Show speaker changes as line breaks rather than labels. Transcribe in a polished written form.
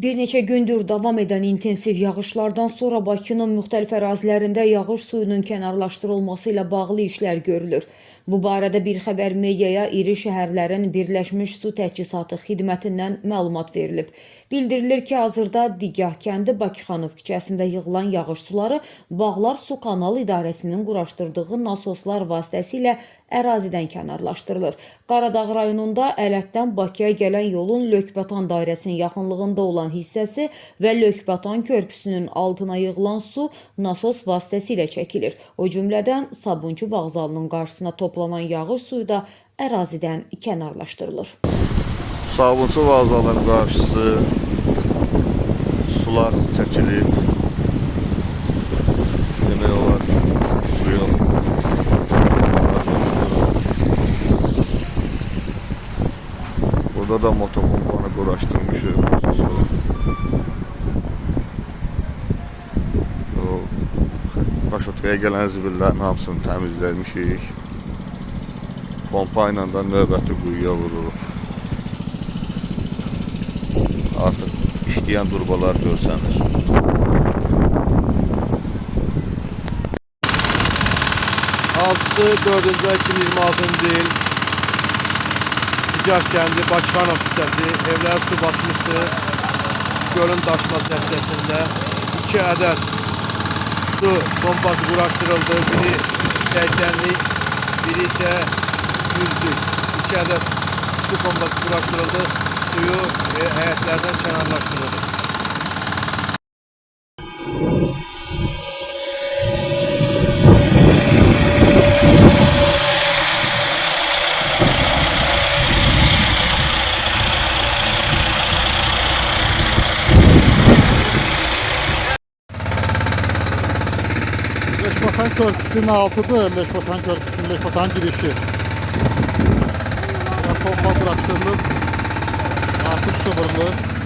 Bir neçə gündür davam edən intensiv yağışlardan sonra Bakının müxtəlif ərazilərində yağış suyunun kənarlaşdırılması ilə bağlı işlər görülür. Bu barədə Bir Xəbər mediaya iri şəhərlərin Birləşmiş Su Təchizatı xidmətindən məlumat verilib. Bildirilir ki, hazırda Digah kəndi Bakıxanov küçəsində yığılan yağış suları Bağlar Su Kanal İdarəsinin quraşdırdığı nasoslar vasitəsilə ərazidən kənarlaşdırılır. Qaradağ rayonunda Ələtdən Bakıya gələn yolun Lökbatan dairəsinin yaxınlığında olan hissəsi və Lökbatan körpüsünün altına yığılan su nasos vasitəsilə çəkilir. O cümlədən Sabunçu vağzalının qarşısına toplanan yağış suyu da ərazidən kənarlaşdırılır.
Sabunçu vağzalının qarşısı sular çəkilib. Demək olar su yox. Burada da motopompanı quraşdırmışıq. Qaşotqaya gələn zibillərin hamısını təmizləmişik. Pompa ilə də növbəti quyuya vururuq. Artıq işləyən durbalar görsənir. Altısı 4-cü 2026-cı il Digah kəndi Bakıxanov küçəsi evləri su basmışdı. Gölün daşması nəticəsində 2 ədəd su pompası quraşdırıldı. Biri 80'lik, biri ise 100'lük. 2 ədəd su pompası quraşdırıldı. Suyu həyətlərdən kənarlaşdırıldı.
Lökbatan Körpüsü'nün altıdır. Lökbatan Körpüsü'nün Lökbatan girişi. Pompa bıraktığımız artık sıvırlı.